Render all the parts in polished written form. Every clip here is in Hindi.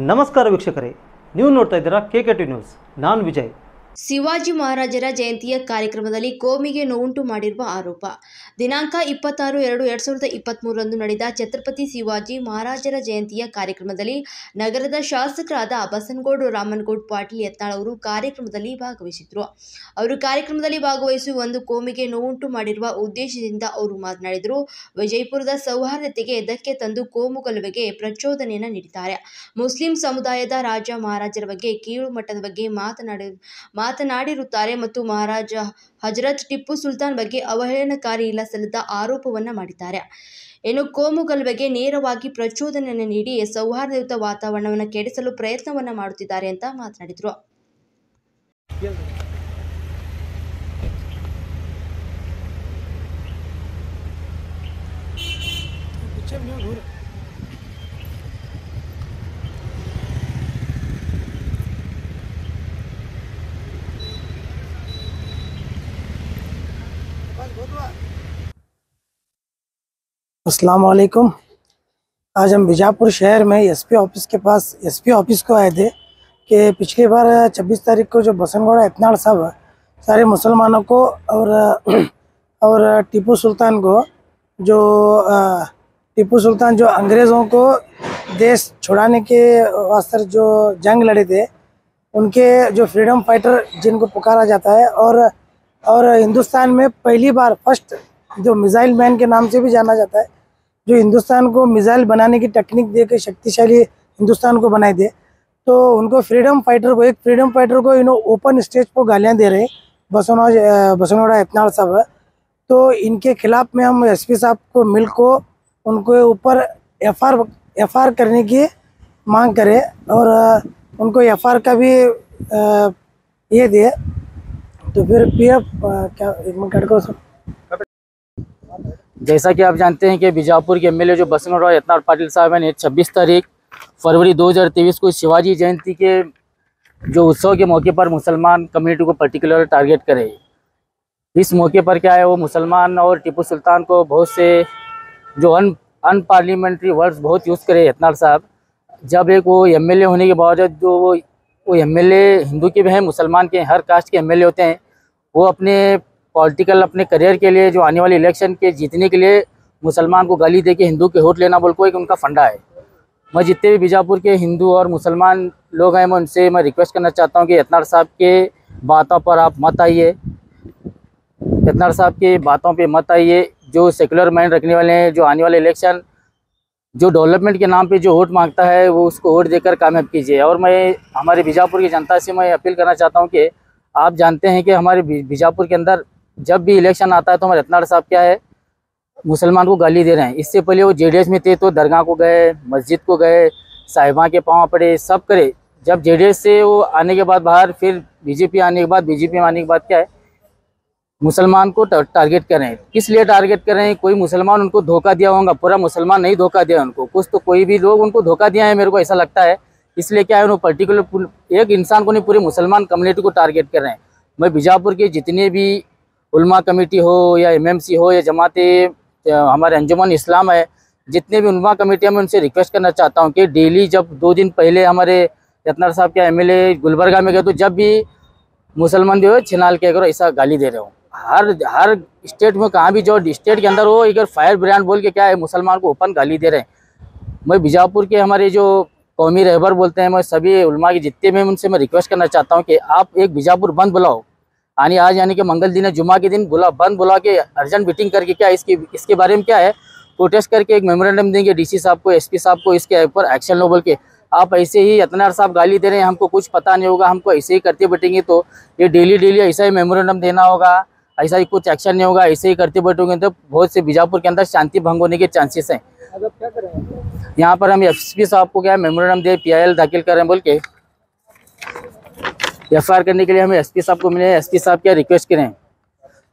ನಮಸ್ಕಾರ ವೀಕ್ಷಕರೇ, ನೀವು ನೋಡ್ತಾ ಇದ್ದೀರಾ KK2 ನ್ಯೂಸ್. ನಾನು ವಿಜಯ್. ಶಿವಾಜಿ ಮಹಾರಾಜರ ಜಯಂತಿಯ ಕಾರ್ಯಕ್ರಮದಲ್ಲಿ ಕೋಮಿಗೆ ನೋವುಂಟು ಮಾಡಿರುವ ಆರೋಪ. ದಿನಾಂಕ 26/2/2023 ನಡೆದ ಛತ್ರಪತಿ ಶಿವಾಜಿ ಮಹಾರಾಜರ ಜಯಂತಿಯ ಕಾರ್ಯಕ್ರಮದಲ್ಲಿ ನಗರದ ಶಾಸಕರಾದ ಬಸನಗೌಡ ರಾಮನಗೌಡ ಪಾಟೀಲ್ ಯತ್ನಾಳ್ ಅವರು ಕಾರ್ಯಕ್ರಮದಲ್ಲಿ ಭಾಗವಹಿಸಿದರು. ಅವರು ಕಾರ್ಯಕ್ರಮದಲ್ಲಿ ಭಾಗವಹಿಸಿ ಒಂದು ಕೋಮಿಗೆ ನೋವುಂಟು ಮಾಡಿರುವ ಉದ್ದೇಶದಿಂದ ಅವರು ಮಾತನಾಡಿದರು. ವಿಜಯಪುರದ ಸೌಹಾರ್ದತೆಗೆ ಧಕ್ಕೆ ತಂದು ಕೋಮು ಗಲಭೆಗೆ ಪ್ರಚೋದನೆಯನ್ನು ನೀಡಿದ್ದಾರೆ. ಮುಸ್ಲಿಂ ಸಮುದಾಯದ ರಾಜ ಮಹಾರಾಜರ ಬಗ್ಗೆ ಕೀಳು ಮಟ್ಟದ ಬಗ್ಗೆ ಮಾತನಾಡಿರುತ್ತಾರೆ ಮತ್ತು ಮಹಾರಾಜ ಹಜರತ್ ಟಿಪ್ಪು ಸುಲ್ತಾನ್ ಬಗ್ಗೆ ಅವಹೇಳನಕಾರಿ ಇಲ್ಲ ಸಲ್ಲದ ಆರೋಪವನ್ನ ಮಾಡಿದ್ದಾರೆ. ಇನ್ನು ಕೋಮು ಗಲಭೆಗೆ ನೇರವಾಗಿ ಪ್ರಚೋದನೆಯನ್ನು ನೀಡಿ ಸೌಹಾರ್ದಯುತ ವಾತಾವರಣವನ್ನು ಕೆಡಿಸಲು ಪ್ರಯತ್ನವನ್ನ ಮಾಡುತ್ತಿದ್ದಾರೆ ಅಂತ ಮಾತನಾಡಿದರು. अस्सलाम वालेकुम। आज हम बीजापुर शहर में एसपी ऑफिस के पास एसपी ऑफिस को आए थे कि पिछली बार 26 तारीख को जो बसनगौड़ा यत्नाल साहब सारे मुसलमानों को और टीपू सुल्तान को जो अंग्रेज़ों को देश छुड़ाने के वास्ते जो जंग लड़े थे, उनके जो फ्रीडम फाइटर जिनको पुकारा जाता है और हिंदुस्तान में पहली बार फर्स्ट जो मिसाइल मैन के नाम से भी जाना जाता है, जो हिंदुस्तान को मिसाइल बनाने की टेक्निक दे के शक्तिशाली हिंदुस्तान को बनाए थे, तो उनको एक फ्रीडम फाइटर को ओपन स्टेज पर गालियां दे रहे बसनगौड़ा यत्नाल साहब। तो इनके खिलाफ में हम एसपी साहब को मिल को उनको ऊपर एफआर करने की मांग करें और उनको एफआर का भी ये दे, तो फिर पीएफ क्या को जैसा कि आप जानते हैं कि बीजापुर के एमएलए जो बसनगौड़ा यत्नाल पाटिल साहब ने 26 तारीख फरवरी 2023 को शिवाजी जयंती के जो उत्सव के मौके पर मुसलमान कम्युनिटी को पर्टिकुलर टारगेट करे। इस मौके पर क्या है, वो मुसलमान और टीपू सुल्तान को बहुत से जो अनपार्लियामेंट्री वर्ड्स बहुत यूज़ करे यत्नाल साहब। जब एक वो एमएलए होने के बावजूद जो वो एमएलए हिंदू के भी हैं, मुसलमान के हर कास्ट के एमएलए होते हैं, वो अपने करियर के लिए जो आने वाले इलेक्शन के जीतने के लिए मुसलमान को गाली दे के हिंदू के वोट लेना बोल को एक उनका फंडा है। मैं जितने भी बीजापुर के हिंदू और मुसलमान लोग हैं, मैं उनसे रिक्वेस्ट करना चाहता हूं कि यत्नाल साहब के बातों पर आप मत आइए, यत्नाल साहब के बातों पे मत आइए। जो सेकुलर माइंड रखने वाले हैं, जो आने वाले इलेक्शन जो डेवलपमेंट के नाम पे जो वोट मांगता है, वो उसको वोट देकर कामयाब कीजिए। और मैं हमारे बीजापुर की जनता से मैं अपील करना चाहता हूँ कि आप जानते हैं कि हमारे बीजापुर के अंदर जब भी इलेक्शन आता है तो हमारे यत्नाल साहब क्या है, मुसलमान को गाली दे रहे हैं। इससे पहले वो जेडीएस में थे तो दरगाह को गए, मस्जिद को गए, साहिबा के पाँव पड़े, सब करे। जब जेडीएस से वो आने के बाद बाहर, फिर बीजेपी आने के बाद, बीजेपी में आने के बाद क्या है, मुसलमान को टारगेट कर रहे हैं। किस लिए टारगेट कर रहे हैं? कोई मुसलमान उनको धोखा दिया होगा, पूरा मुसलमान नहीं धोखा दिया उनको, कुछ तो कोई भी लोग उनको धोखा दिया है, मेरे को ऐसा लगता है। इसलिए क्या है, वो पर्टिकुलर एक इंसान को नहीं, पूरी मुसलमान कम्युनिटी को टारगेट कर रहे हैं। मैं बीजापुर के जितने भी उलमा कमेटी हो या एमएमसी हो या जमाते हमारे अंजुमन इस्लाम है, जितने भी उलमा कमेटियाँ, मैं उनसे रिक्वेस्ट करना चाहता हूँ कि डेली, जब 2 दिन पहले हमारे यत्नाल साहब के एमएलए गुलबर्गा में गए, तो जब भी मुसलमान जो है छिनाल के करो ऐसा गाली दे रहे हो। हर स्टेट में कहाँ भी जो स्टेट के अंदर हो, एक फायर ब्रांड बोल के क्या है, मुसलमान को ओपन गाली दे रहे हैं। मैं बीजापुर के हमारे जो कौमी रहबर बोलते हैं, मैं सभी उलमा के जितने में उनसे मैं रिक्वेस्ट करना चाहता हूँ कि आप एक बीजापुर बंद बुलाओ। आज यानी कि मंगल दिन है, जुमा के दिन बंद बुला के अर्जेंट मीटिंग करके क्या इसके बारे में क्या है, प्रोटेस्ट करके एक मेमोरेंडम देंगे डीसी साहब को, एसपी साहब को, इसके ऊपर एक्शन लो बोल के। आप ऐसे ही यत्नाल साहब गाली दे रहे हैं, हमको कुछ पता नहीं होगा, हमको ऐसे ही करते बैठेंगे तो ये डेली ऐसा ही मेमोरेंडम देना होगा, ऐसा ही कुछ एक्शन नहीं होगा, ऐसे ही करते बैठोगे तो बहुत से बीजापुर के अंदर शांति भंग होने के चांसेस हैं। क्या करें, यहाँ पर हम एसपी साहब को क्या मेमोरेंडम दे PIL दाखिल कर रहे हैं बोल के एफआईआर करने के लिए हमें एसपी साहब को मिले। एसपी साहब क्या रिक्वेस्ट करें,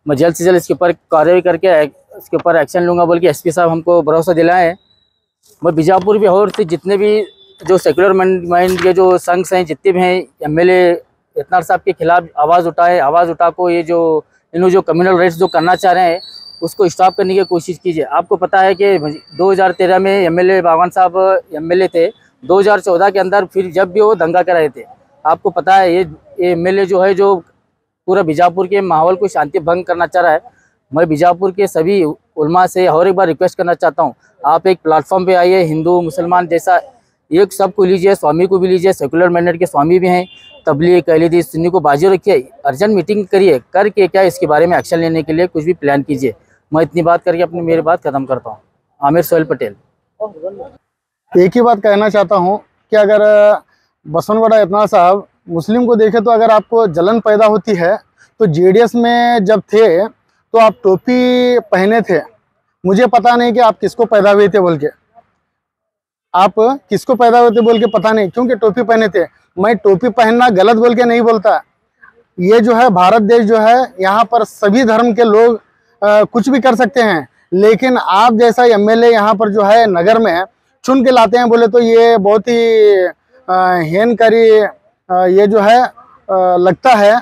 मैं जल्द से जल्द इसके ऊपर कार्रवाई करके इसके ऊपर एक्शन लूँगा बोल के एसपी साहब हमको भरोसा दिलाए हैं। मैं बीजापुर भी और से जितने भी जो सेकुलर माइंड के जो संघ हैं, जितने भी हैं, एमएलए यत्नाल साहब के खिलाफ आवाज़ उठा को ये जो इन्होंने जो कम्युनल राइट्स जो करना चाह रहे हैं, उसको स्टॉप करने की कोशिश कीजिए। आपको पता है कि 2013 में एमएलए बावन साहब एमएलए थे, 2014 के अंदर फिर जब भी वो दंगा कर रहे थे, आपको पता है ये एमएलए जो है जो पूरा बीजापुर के माहौल को शांति भंग करना चाह रहा है। मैं बीजापुर के सभी उलमा से और एक बार रिक्वेस्ट करना चाहता हूँ, आप एक प्लेटफॉर्म पे आइए, हिंदू मुसलमान जैसा एक सबको लीजिए, स्वामी को भी लीजिए, सेकुलर मैंडेट के स्वामी भी हैं, तबलीग अहले सुन्नी को बाजू रखिए, अर्जेंट मीटिंग करिए, करके क्या इसके बारे में एक्शन लेने के लिए कुछ भी प्लान कीजिए। मैं इतनी बात करके अपनी मेरी बात खत्म करता हूँ। आमिर सोहेल पटेल। एक ही बात कहना चाहता हूँ कि अगर बसवनगुड़ा यत्नाल साहब मुस्लिम को देखे तो अगर आपको जलन पैदा होती है तो जेडीएस में जब थे तो आप टोपी पहने थे, मुझे पता नहीं कि आप किसको पैदा हुए थे बोल के, आप किसको पैदा हुए थे बोल के पता नहीं, क्योंकि टोपी पहने थे। मैं टोपी पहनना गलत बोल के नहीं बोलता, ये जो है भारत देश जो है यहाँ पर सभी धर्म के लोग कुछ भी कर सकते हैं, लेकिन आप जैसा एमएलए यहाँ पर जो है नगर में चुन के लाते हैं बोले तो ये बहुत ही हेनकारी ये जो है लगता है।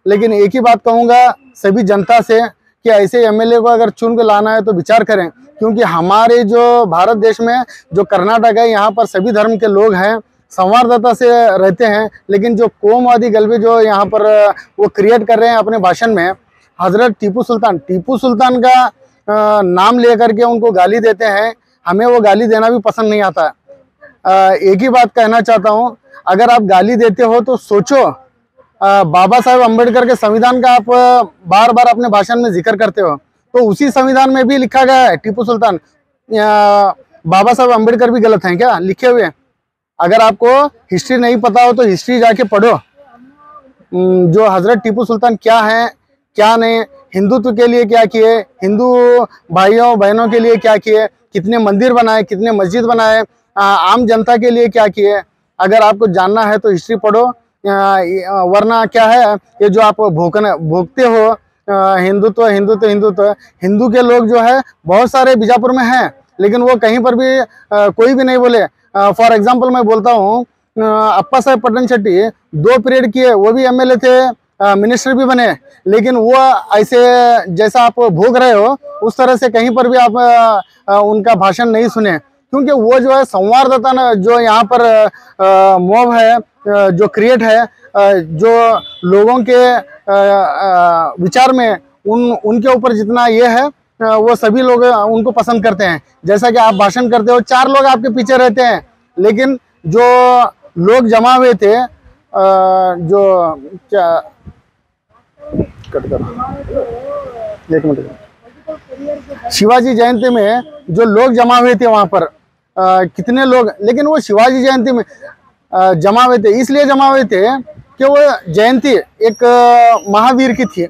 लेकिन एक ही बात कहूँगा सभी जनता से कि ऐसे एमएलए को अगर चुन के लाना है तो विचार करें, क्योंकि हमारे जो भारत देश में जो कर्नाटक है यहाँ पर सभी धर्म के लोग हैं, संवाददाता से रहते हैं, लेकिन जो कोमवादी गलबे जो यहाँ पर वो क्रिएट कर रहे हैं अपने भाषण में, हजरत टीपू सुल्तान का नाम लेकर के उनको गाली देते हैं, हमें वो गाली देना भी पसंद नहीं आता। एक ही बात कहना चाहता हूँ, अगर आप गाली देते हो तो सोचो, बाबा साहेब अम्बेडकर के संविधान का आप बार बार अपने भाषण में जिक्र करते हो, तो उसी संविधान में भी लिखा गया है टीपू सुल्तान, बाबा साहेब अम्बेडकर भी गलत हैं क्या लिखे हुए? अगर आपको हिस्ट्री नहीं पता हो तो हिस्ट्री जाके पढ़ो, जो हजरत टीपू सुल्तान क्या है क्या नहीं, हिंदुत्व के लिए क्या किए, हिंदू भाइयों बहनों के लिए क्या किए, कितने मंदिर बनाए, कितने मस्जिद बनाए, आम जनता के लिए क्या किए। अगर आपको जानना है तो हिस्ट्री पढ़ो, वरना क्या है ये जो आप भोगते हो हिंदुत्व हिंदुत्व हिंदुत्व, हिंदू के लोग जो है बहुत सारे बीजापुर में हैं, लेकिन वो कहीं पर भी कोई भी नहीं बोले। फॉर एग्जांपल मैं बोलता हूँ, अप्पा साहेब पट्टन शेट्टी 2 पीरियड किए, वो भी एमएलए थे, मिनिस्टर भी बने, लेकिन वो ऐसे जैसा आप भोग रहे हो उस तरह से कहीं पर भी आप उनका भाषण नहीं सुने, क्योंकि वो जो है संवाददाता जो यहाँ पर मॉब है जो क्रिएट है, जो लोगों के विचार में उनके ऊपर जितना ये है वो सभी लोग उनको पसंद करते हैं। जैसा कि आप भाषण करते हो 4 लोग आपके पीछे रहते हैं, लेकिन जो लोग जमा हुए थे जो क्या एक मिनट, शिवाजी जयंती में जो लोग जमा हुए थे वहां पर कितने लोग, लेकिन वो शिवाजी जयंती में जमा हुए थे, इसलिए जमा हुए थे कि वो जयंती एक महावीर की थी,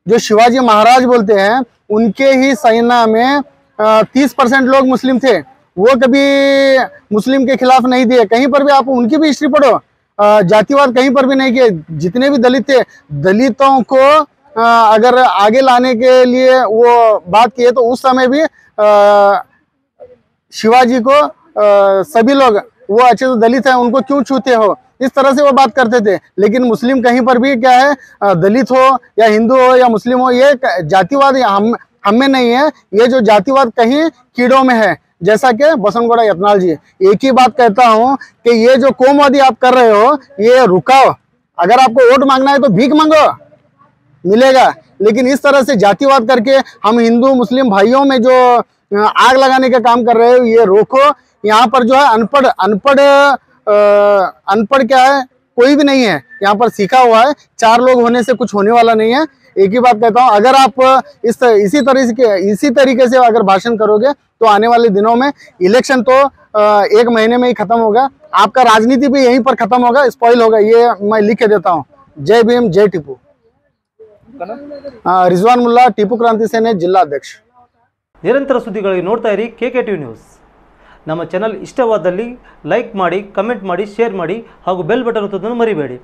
जो शिवाजी महाराज बोलते हैं, उनके ही सेना में 30% लोग मुस्लिम थे, वो कभी मुस्लिम के खिलाफ नहीं दिए। कहीं पर भी आप उनकी भी हिस्ट्री पढ़ो, जातिवाद कहीं पर भी नहीं किए। जितने भी दलित थे, दलितों को अगर आगे लाने के लिए वो बात किए तो उस समय भी शिवाजी को सभी लोग, वो अच्छे तो दलित हैं उनको क्यों छूते हो, इस तरह से वो बात करते थे। लेकिन मुस्लिम कहीं पर भी क्या है, दलित हो या हिंदू हो या मुस्लिम हो, ये जातिवाद हम में नहीं है, ये जो जातिवाद कहीं कीड़ों में है, जैसा कि बसवनगुड़ा यत्नाल जी। एक ही बात कहता हूं कि ये जो कोमवादी आप कर रहे हो ये रुकाओ। अगर आपको वोट मांगना है तो भीख मांगो, मिलेगा, लेकिन इस तरह से जातिवाद करके हम हिंदू मुस्लिम भाइयों में जो आग लगाने का काम कर रहे हो ये रोको। यहाँ पर जो है अनपढ़ क्या है, कोई भी नहीं है, यहाँ पर सीखा हुआ है, 4 लोग होने से कुछ होने वाला नहीं है। एक ही बात कहता हूँ, अगर आप इसी तरीके से अगर भाषण करोगे तो आने वाले दिनों में इलेक्शन तो 1 महीने में ही खत्म होगा, आपका राजनीति भी यहीं पर खत्म होगा, स्पॉइल होगा, ये मैं लिख के देता हूँ। जय भीम जय टीपू। रिजवान मुल्ला, टीपू क्रांति सेने जिला अध्यक्ष। ನಿರಂತರ ಸುದ್ದಿಗಳಿಗೆ ನೋಡ್ತಾ ಇರಿ KK2 ನ್ಯೂಸ್। ನಮ್ಮ ಚಾನಲ್ ಇಷ್ಟವಾದಲ್ಲಿ ಲೈಕ್ ಮಾಡಿ, ಕಮೆಂಟ್ ಮಾಡಿ, ಶೇರ್ ಮಾಡಿ ಹಾಗೂ ಬೆಲ್ ಬಟನ್ ಒತ್ತೋದನ್ನು ಮರಿಬೇಡಿ।